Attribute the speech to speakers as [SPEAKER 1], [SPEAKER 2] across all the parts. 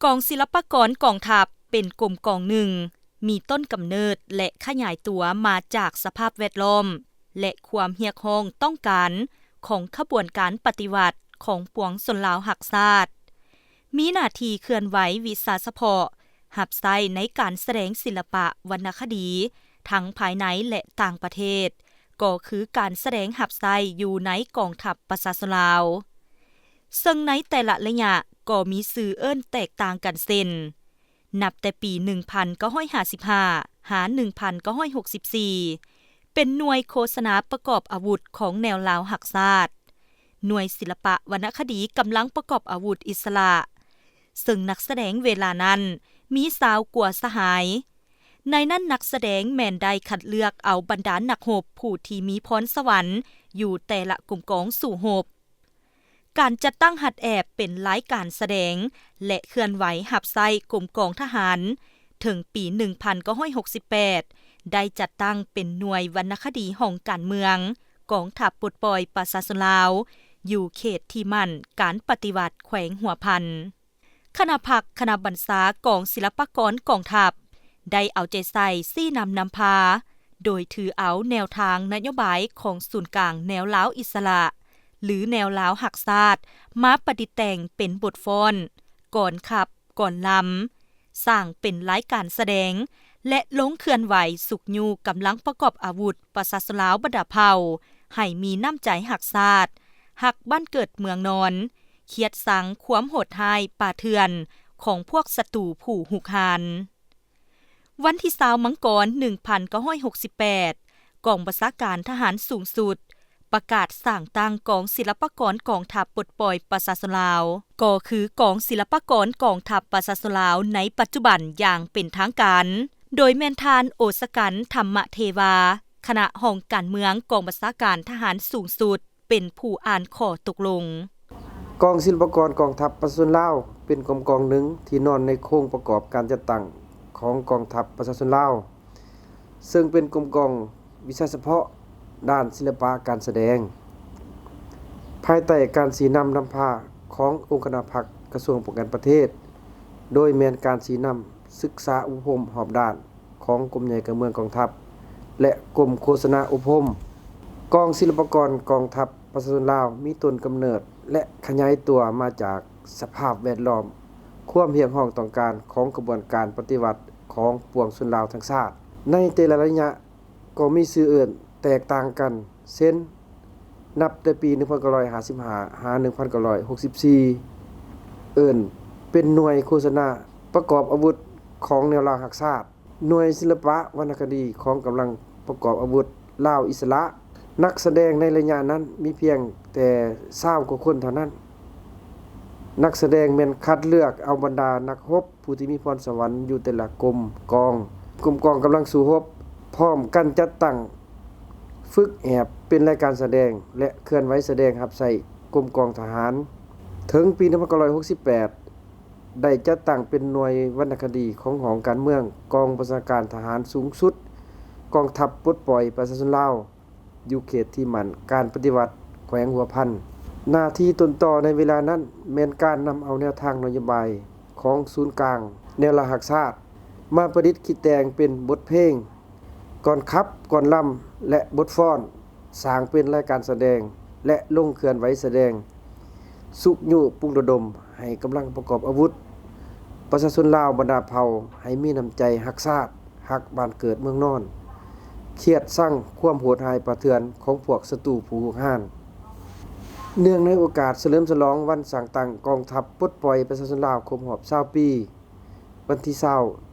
[SPEAKER 1] กองศิลปากรกองทัพเป็นกรมกองหนึ่งมีต้นกำเนิดและขยายตัวมาจากสภาพแวดล้อมและความเรียกร้องต้องการของขบวนการปฏิวัติของปวงชนลาวรักชาติมีหน้าที่เคลื่อนไหววิสาเฉพาะรับใช้ในการแสดงศิลปะวรรณคดีทั้งภายในและต่างประเทศก็คือการแสดงรับใช้อยู่ในกองทัพประชาชนลาวซึ่งในแต่ละระยะก็มีชื่อเอิ้นแตกต่างกันเช่นนับแต่ปี 1955 หา 1964 เป็นหน่วยโฆษณาประกอบอาวุธของแนวลาวรักชาติหน่วยศิลปะวรรณคดีกำลังประกอบอาวุธอิสระซึ่งนักแสดงเวลานั้นมี20กว่าสหายในนั้นนักแสดงแม่นได้คัดเลือกเอาบรรดานักรบผู้ที่มีพรสวรรค์อยู่แต่ละกลุ่มกองสู่รบการจัดตั้งหัดแอบเป็นรายการแสดงและเคลื่อนไหวหับไส้กรมกองทหารถึงปี 1968 ได้จัดตั้งเป็นหน่วยวรรณคดีห้องการเมืองกองทัพปลดปล่อยประชาชนลาวอยู่เขตที่มั่นการปฏิวัติแขวงหัวพันคณะพักคณะบรรษากองศิลปากรกองทัพได้เอาใจใส่ซี่นำพาโดยถือเอาแนวทางนโยบายของศูนย์กลางแนวลาวอิสระหรือแนวลาวรักชาติมาประดิษฐ์แต่งเป็นบทฟ้อนก่อนขับก่อนลำสร้างเป็นรายการแสดงและลงเคลื่อนไหวสุกยูกำลังประกอบอาวุธประชาชนลาวบรรดาเผ่าให้มีน้ำใจรักชาติรักบ้านเกิดเมืองนอนเคียดสังความโหดร้ายป่าเถื่อนของพวกศัตรูผู้หุกหานวันที่20มังกร 1968 กองบัญชาการทหารสูงสุดประกาศสร้างตั้งกองศิลปากรกองทัพปลดปล่อยประชาชนลาวก็คือกองศิลปากรกองทัพประชาชนลาวในปัจจุบันอย่างเป็นทางการโดยแม่นทานโอสกันธรรมเทวาคณะห้องการเมืองกองบัญชาการทหารสูงสุดเป็นผู้อ่านข้อตกลง
[SPEAKER 2] กองศิลปากรกองทัพประชาชนลาวเป็นกองหนึ่งที่นอนในโครงประกอบการจัดตั้งของกองทัพประชาชนลาวซึ่งเป็นกองวิชาเฉพาะด้านศิลปะการแสดงภายใต้การสีนำพาขององค์คณะพรรคกระทรวงป้องกันประเทศโดยแม่นการสีนำศึกษาอุปภมหอบด้านของกรมใหญ่การเมืองกองทัพและกรมโฆษณาอุปภมกองศิลปากรกองทัพประชาชนลาวมีต้นกำเนิดและขยายตัวมาจากสภาพแวดล้อมความเรียกร้องต้องการของกระบวนการปฏิวัติของปวงชนลาวทั้งชาติในแต่ละระยะก็มีชื่ออื่นแตกต่างกันเช่นนับแต่ปี 1955 หา 1964 เอิ้นเป็นหน่วยโฆษณาประกอบอาวุธของแนวลาวรักชาติหน่วยศิลปะวรรณคดีของกำลังประกอบอาวุธลาวอิสระนักแสดงในระยะนั้นมีเพียงแต่20กว่าคนเท่านั้นนักแสดงแม่นคัดเลือกเอาบรรดานักรบผู้ที่มีพรสวรรค์อยู่แต่ละกรมกองกำลังสู้รบพร้อมกันจัดตั้งฝึกแอบเป็นรายการแสดงและเคลื่อนไหวแสดงรับใช้กรมกองทหารถึงปี 1968 ได้จัดตั้งเป็นหน่วยวรรณคดีของหองการเมืองกองบัญชาการทหารสูงสุดกองทัพปลดปล่อยประชาชนลาวอยู่เขตที่มั่นการปฏิวัติแขวงหัวพันหน้าที่ต้นต่อในเวลานั้นแม่นการนำเอาแนวทางนโยบายของศูนย์กลางแนวลาวรักชาติมาประดิษฐ์คิดแต่งเป็นบทเพลงก่อนขับก่อนลำและบทฟ้อนสร้างเป็นรายการแสดงและลงเคลื่อนไหวแสดงสุกยุปลุกระดมให้กำลังประกอบอาวุธประชาชนลาวบรรดาเผ่าให้มีน้ำใจรักชาติรักบ้านเกิดเมืองนอนเครียดสั่งความโหดร้ายป่าเถื่อนของพวกศัตรูผู้หุกหานเนื่องในโอกาสเฉลิมฉลองวันสร้างตั้งกองทัพปลดปล่อยประชาชนลาวครบรอบ20ปีวันที่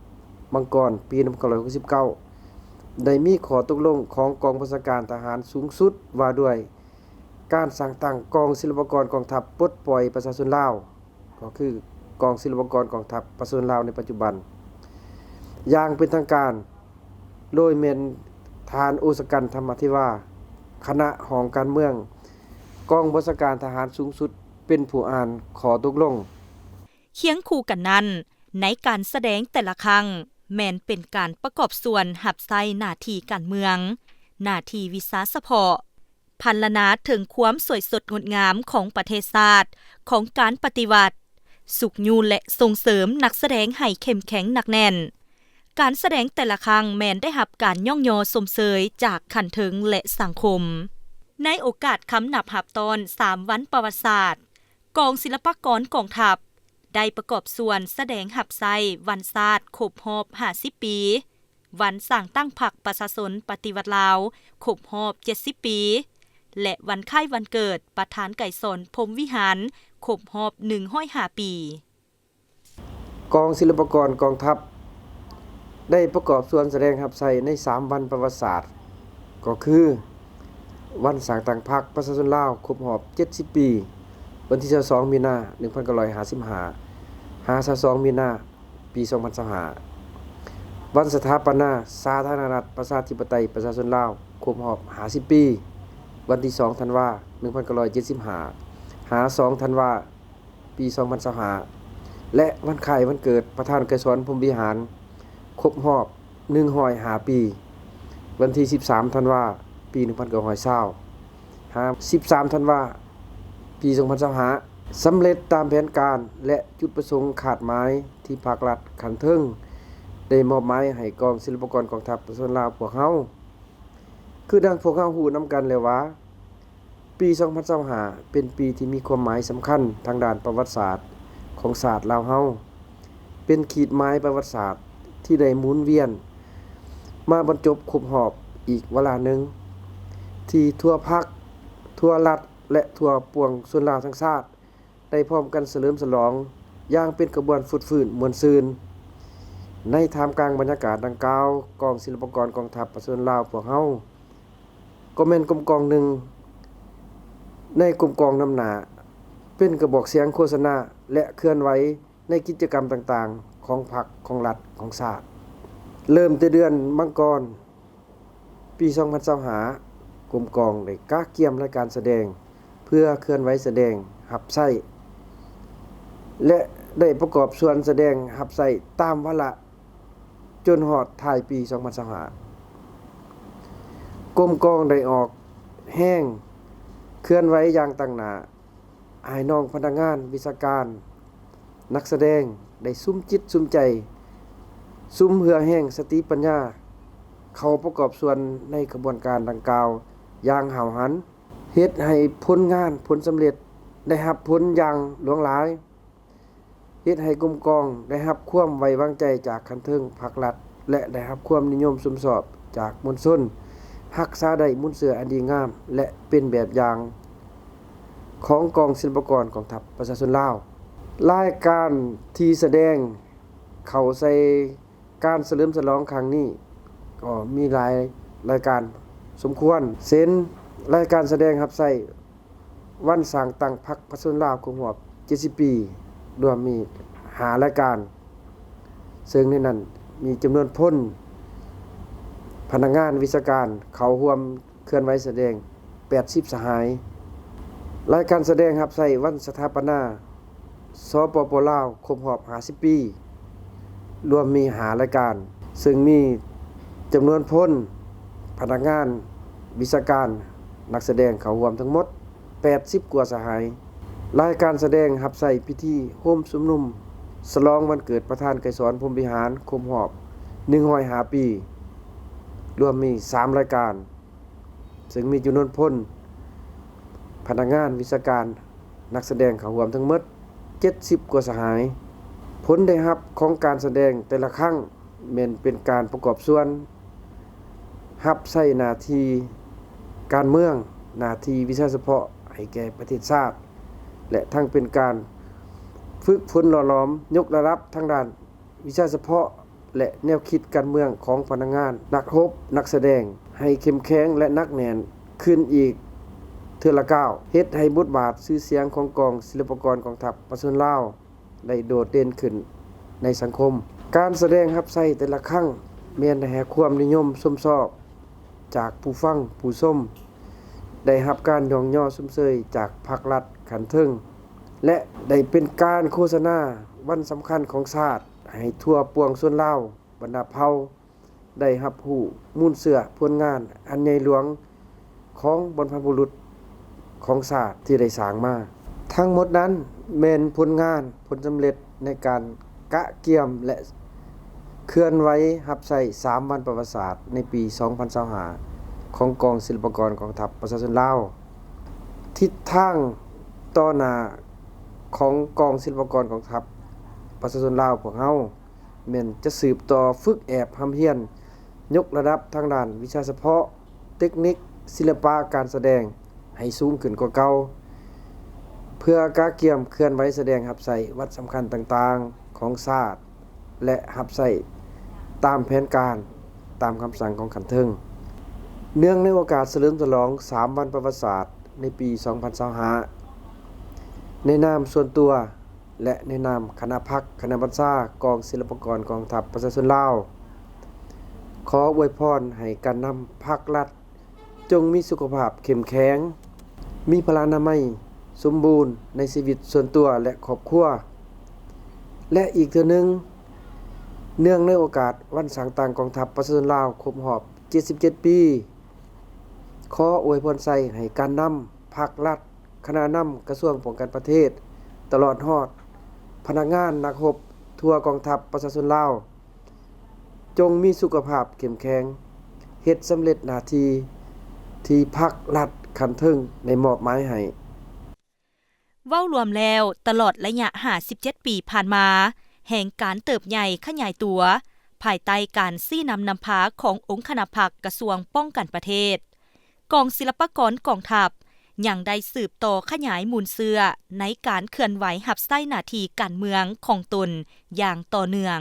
[SPEAKER 2] 20มังกรปี 1969ได้มีข้อตกลงของกองบัญชาการทหารสูงสุดว่าด้วยการสร้างตั้งกองศิลปากรกองทัพปลดปล่อยประชาชนลาวก็คือกองศิลปากรกองทัพประชาชนลาวในปัจจุบันอย่างเป็นทางการโดยแม่นทานโอสกันธรรมทิวาคณะหองการเมืองกองบัญชาการทหารสูงสุดเป็นผู้อ่านขอตกลง
[SPEAKER 1] เคียงคู่กันนั้นในการแสดงแต่ละครั้งแม้นเป็นการประกอบส่วนหับไส้หน้าที่การเมืองหน้าที่วิสาเฉพาะพรรณนาถึงความสวยสดงดงามของประเทศชาติของการปฏิวัติ สุขยูและส่งเสริมนักแสดงให้เข้มแข็งหนักแน่นการแสดงแต่ละครั้งแม้นได้รับการย่องยอสมเสยจากขันเทิงและสังคมในโอกาสคำนับหับตอน3วันประวัติศาสตร์กองศิลปากรกองทัพได้ประกอบส่วนแสดงหับไซวันศาสตร์ครบรอบ50ปีวันสร้างตั้งพรรคประชาชนปฏิวัติลาวครบรอบ70ปีและวันคล้ายวันเกิดประธานไก่สนพรหมวิหารครบรอบ105ปี
[SPEAKER 2] กองศิลปากรกองทัพได้ประกอบส่วนแสดงหับไซใน3วันประวัติศาสตร์ก็คือวันสร้างตั้งพรรคประชาชนลาวครบรอบ70ปีวันที่22มีนา1955 22มีนาปี2025วันสถาปนาสาธารณรัฐประชาธิปไตยประชาชนลาวครบรอบ50ปีวันที่2ธันวา1975 2ธันวาปี2025และวันคล้ายวันเกิดประธานไกรสอนพรหมวิหารครบรอบ105ปีวันที่13ธันวาปี1920 13ธันวาปี2025สำเร็จตามแผนการและจุดประสงค์ขาดหมายที่ภาครัฐขันเทิงได้มอบหมายให้กองศิลปากรกองทัพประชาชนลาวพวกเฮาคือดังพวกเฮาฮู้นำกันแล้วว่าปี2025เป็นปีที่มีความหมายสำคัญทางด้านประวัติศาสตร์ของศาสตร์ลาวเฮาเป็นขีดหมายประวัติศาสตร์ที่ได้หมุนเวียนมาบรรจบครบรอบอีกเวลาหนึ่งที่ทั่วภาคทั่วรัฐและทั่วปวงชนลาวทั้งชาติได้พร้อมกันเฉลิมฉลองอย่างเป็นกระบวนฟุดฟื้นม่วนซื่นในท่ามกลางบรรยากาศดังกล่าวกองศิลปากรกองทัพประชาชนลาวพวกเฮาก็แม่นกลมกองหนึ่งในกลมกองนำหน้าเป็นกระบอกเสียงโฆษณาและเคลื่อนไหวในกิจกรรมต่างๆของพรรคของรัฐของชาติเริ่มแต่เดือนมังกรปี2025กรมกองได้กะเกียมรายการแสดงเพื่อเคลื่อนไหวแสดงหับไส้และได้ประกอบส่วนแสดงหับไส้ตามวาระจนฮอดท้ายปี2025กรมกองได้ออกแห้งเคลื่อนไหวอย่างต่างหน้าให้น้องพนักงานวิชาการนักแสดงได้ซุ่มจิตซุ่มใจซุ่มเหือแห้งสติปัญญาเข้าประกอบส่วนในกระบวนการดังกล่าวอย่างหาวหันเฮ็ดให้ผลงานผลสำเร็จได้รับผลอย่างหลวงหลายเฮ็ดให้กรมกองได้รับความไว้วางใจจากคันเทิงภาครัฐและได้รับความนิยมชมชอบจากมวลชนรักษาได้มุนเสืออันดีงามและเป็นแบบอย่างของกองศิลปากรกองทัพประชาชนลาวรายการที่แสดงเข้าใส่การเฉลิมฉลองครั้งนี้ก็มีหลายรายการสมควรเช่นรายการแสดงรับใช้วันสร้างตั้งพรรคประชาชนลาวครบรอบ70ปีรวมมี5รายการซึ่งในนั้นมีจำนวนพลพนักงานวิชาการเข้าร่วมเคลื่อนไหวแสดง80สหายรายการแสดงรับใช้วันสถาปนาสปป.ลาวครบรอบ50ปีรวมมี5รายการซึ่งมีจำนวนพลพนักงานวิชาการนักแสดงเข้าร่วมทั้งหมด80กว่าสหายรายการแสดงรับใช้พิธีโฮมชุมนุมฉลองวันเกิดประธานไกรสอนพรหมวิหารครบรอบ105ปีรวมมี3รายการซึ่งมีจำนวนพลพนักงานวิชาการนักแสดงเข้าร่วมทั้งหมด70กว่าสหายผลได้รับของการแสดงแต่ละครั้งแม่นเป็นการประกอบส่วนรับใช้หน้าที่การเมืองหน้าที่วิชาเฉพาะให้แก่ประเทศชาติและทั้งเป็นการฝึกฝนหล่อหลอมยกระดับทางด้านวิชาเฉพาะและแนวคิดการเมืองของพนักงานนักรบนักแสดงให้เข้มแข็งและหนักแน่นขึ้นอีกเทื่อละก้าวเฮ็ดให้บทบาทชื่อเสียงของกองศิลปากรกองทัพประชาชนลาวได้โดดเด่นขึ้นในสังคมการแสดงรับใช้แต่ละครั้งแม้นได้รับความนิยมชมชอบจากผู้ฟังผู้ชมได้รับการยองย่อชมเชยจากภาครัฐขันเทิงและได้เป็นการโฆษณาวันสำคัญของชาติให้ทั่วปวงชนลาวบรรดาเผ่าได้รับรู้มูลเสื่อผลงานอันใหญ่หลวงของบรรพบุรุษของชาติที่ได้สร้างมา ทั้งหมดนั้นแม่นผลงานผลสำเร็จในการกะเกี่ยมและเคลื่อนไหวรับใช้3วันประวัติศาสตร์ในปี 2025 ของกองศิลปากรกองทัพประชาชนลาวทิศทางต่อหน้าของกองศิลปากรกองทัพประชาชนลาวพวกเฮาแม่นจะสืบต่อฝึกแอบหำเฮียนยกระดับทางด้านวิชาเฉพาะเทคนิคศิลปะการแสดงให้สูงขึ้นกว่าเก่าเพื่อกะเกี่ยมเคลื่อนไหวแสดงรับใช้วัดสำคัญต่างๆของชาติและรับใช้ตามแผนการตามคำสั่งของขันเทิงเนื่องในโอกาสเฉลิมฉลอง3วันประวัติศาสตร์ในปี 2025 ในนามส่วนตัวและในนามคณะพรรคคณะบัญชากองศิลปากรกองทัพประชาชนลาวขออวยพรให้การนำภาครัฐจงมีสุขภาพเข้มแข็งมีพลานามัยสมบูรณ์ในชีวิตส่วนตัวและครอบครัวและอีกเทื่อนึงเนื่องในโอกาสวันสร้างต่างกองทัพประชาชนลาวครบรอบ77 ปีขออวยพรใส่ให้การนำภาครัฐคณะนำกระทรวงป้องกันประเทศตลอดฮอดพนักงานนักรบทั่วกองทัพประชาชนลาวจงมีสุขภาพเข้มแข็งเฮ็ดสำเร็จหน้าที่ที่ภาครัฐคันเทิงได้มอบหมายให้
[SPEAKER 1] เว้ารวมแล้วตลอดระยะ57 ปีผ่านมาแห่งการเติบใหญ่ขยายตัวภายใต้การซี้นำพาขององค์คณะพรรคกระทรวงป้องกันประเทศกองศิลปากรกองทัพยังได้สืบต่อขยายมูลเสื้อในการเคลื่อนไหวรับใช้หน้าที่การเมืองของตนอย่างต่อเนื่อง